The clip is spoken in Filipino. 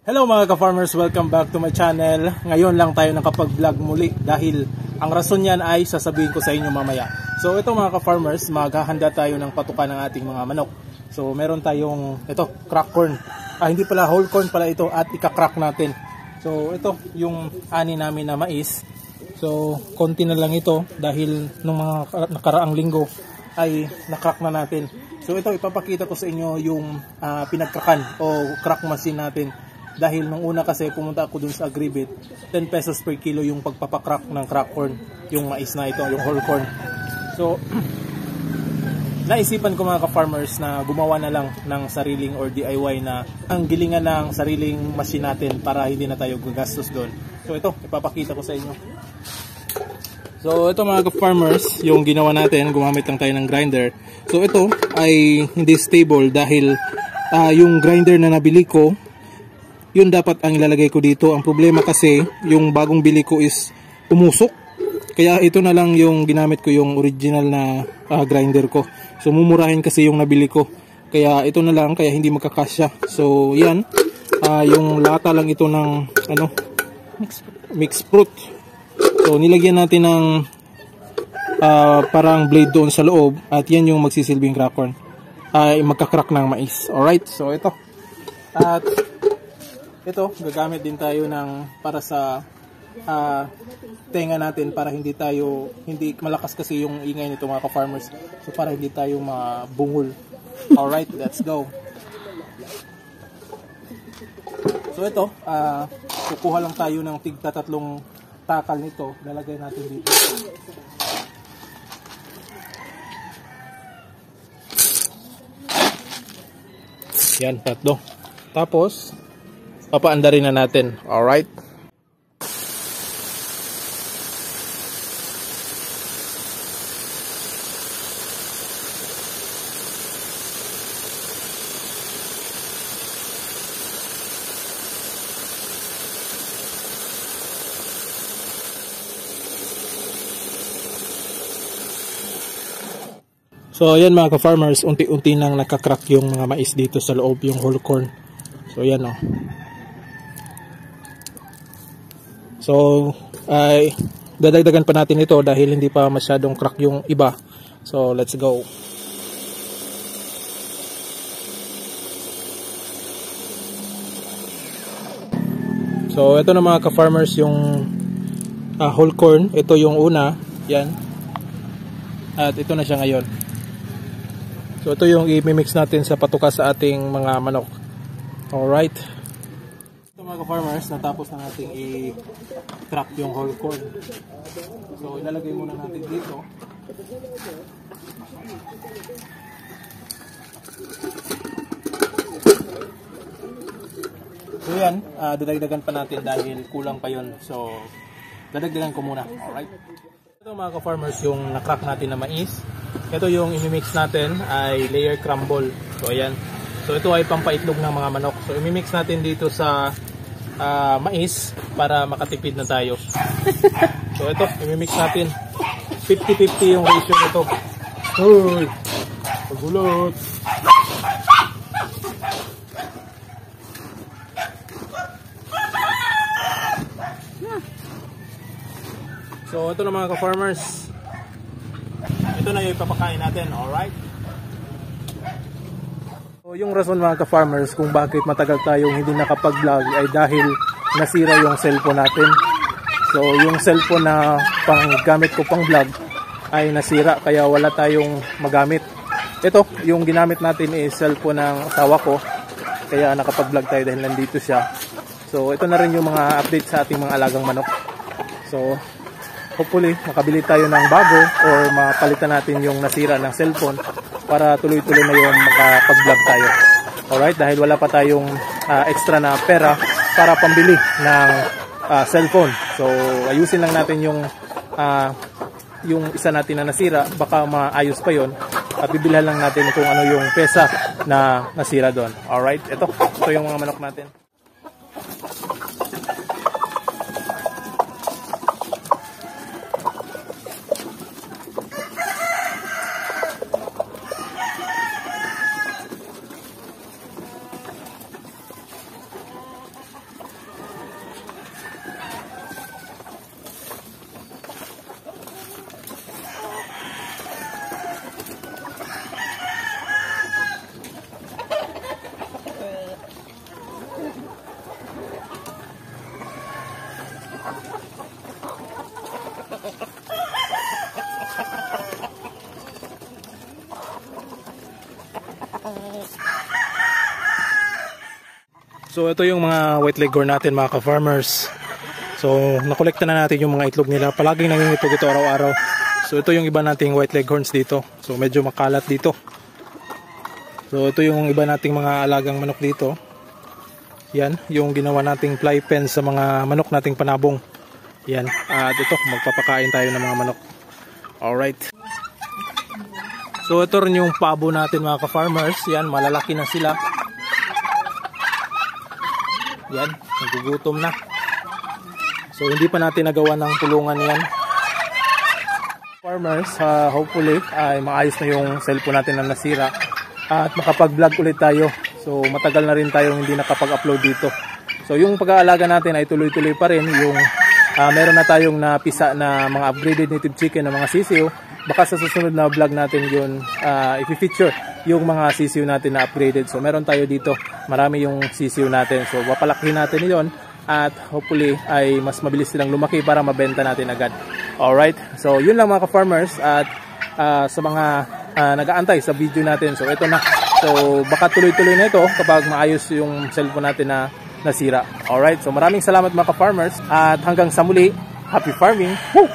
Hello mga ka-farmers, welcome back to my channel. Ngayon lang tayo nakapag-vlog muli dahil ang rason niyan ay sasabihin ko sa inyo mamaya. So ito mga ka-farmers, maghahanda tayo ng patuka ng ating mga manok. So meron tayong crack corn. Hindi pala, whole corn pala ito at ika-crack natin. So ito yung ani namin na mais. So konti na lang ito dahil nung mga nakaraang linggo ay na-crack na natin. So ito ipapakita ko sa inyo yung pinagkrakan o crack machine natin. Dahil nung una kasi pumunta ako dun sa Agribit, 10 pesos per kilo yung pagpapakrak ng crack corn, yung mais na ito, yung whole corn. So, naisipan ko mga ka-farmers na gumawa na lang ng sariling or DIY na ang gilingan ng sariling machine natin para hindi na tayo gagastos doon. So ito, ipapakita ko sa inyo. So ito mga ka-farmers, yung ginawa natin, gumamit lang tayo ng grinder. So ito ay hindi stable dahil yung grinder na nabili ko, yun dapat ang ilalagay ko dito. Ang problema kasi yung bagong bili ko is umusok, kaya ito na lang yung ginamit ko, yung original na grinder ko. So mumurahin kasi yung nabili ko, kaya ito na lang, kaya hindi magkakasya. So yan, yung lata lang ito ng mixed fruit. So nilagyan natin ng parang blade doon sa loob, at yan yung magsisilbing crack corn, magkakrak ng mais. Alright, so ito, at ito, gagamit din tayo ng para sa tenga natin para hindi malakas kasi yung ingay nito mga ka-farmers. So para hindi tayo mabungol. Alright, let's go. So ito, kukuha lang tayo ng tigta-tatlong takal nito. Lalagay natin dito. Yan, tatlo. Tapos papaandarin na natin. Alright. So ayan mga ka-farmers, unti-unti nang nakakrak yung mga mais dito sa loob, yung whole corn. So ayan o. So, ay dadagdagan pa natin ito dahil hindi pa masyadong crack yung iba. So, let's go. So, ito na mga ka-farmers yung whole corn. Ito yung una. Yan. At ito na siya ngayon. So, ito yung i-mix natin sa patuka sa ating mga manok. Alright. Mga ka-farmers, natapos na natin i-crack yung whole corn. So ilalagay muna natin dito. So yan, dadagdagan pa natin dahil kulang pa yun. So dadagdagan ko muna. Alright. Ito mga ka-farmers, yung na-crack natin na mais. Ito yung imimix natin ay layer crumble. So ayan. So ito ay pampaitlog ng mga manok. So imimix natin dito sa mais para makatipid na tayo. So ito, imimix natin. 50-50 yung ratio nito. Uy, pagulot. So ito na mga ka-farmers, ito na yung ipapakain natin. Alright. So, yung rason mga ka-farmers kung bakit matagal tayong hindi nakapag-vlog ay dahil nasira yung cellphone natin. So yung cellphone na panggamit ko pang vlog ay nasira, kaya wala tayong magamit. Ito, yung ginamit natin is cellphone ng asawa ko, kaya nakapag-vlog tayo dahil nandito siya. So ito na rin yung mga update sa ating mga alagang manok. So hopefully makabili tayo ng bago or mapalitan natin yung nasira ng cellphone para tuloy-tuloy na yung makapag-vlog tayo. Alright, dahil wala pa tayong extra na pera para pambili ng cellphone. So ayusin lang natin yung isa natin na nasira, baka maayos pa yon, at bibilhan lang natin kung ano yung pesa na nasira doon. Alright, ito yung mga manok natin. So ito yung mga white leghorn natin mga ka-farmers. So nakolekta na natin yung mga itlog nila. Palaging nangingitog ito araw-araw. So ito yung iba nating white leghorns dito. So medyo makalat dito. So ito yung iba nating mga alagang manok dito. Yan, yung ginawa nating fly pen sa mga manok nating panabong. Yan, at ito, magpapakain tayo ng mga manok. Alright. So ito rin yung pabo natin mga ka-farmers. Yan, malalaki na sila. Yan, nagugutom na. So hindi pa natin nagawa ng tulungan yan. Farmers, hopefully ay maayos na yung cellphone natin na nasira. At makapag-vlog ulit tayo. So matagal na rin tayong hindi nakapag-upload dito. So yung pag-aalaga natin ay tuloy-tuloy pa rin. Yung meron na tayong napisa na mga upgraded native chicken na mga sisiyo. Baka sa susunod na vlog natin yun i-feature yung mga sisiyo natin na upgraded. So meron tayo dito, marami yung sisiyo natin. So papalakihin natin yon at hopefully ay mas mabilis silang lumaki para mabenta natin agad. Alright, so yun lang mga ka-farmers. At sa mga nag-aantay sa video natin, so ito na. So baka tuloy-tuloy na ito kapag maayos yung cellphone natin na nasira. Alright, so maraming salamat mga ka-farmers at hanggang sa muli, happy farming! Woo!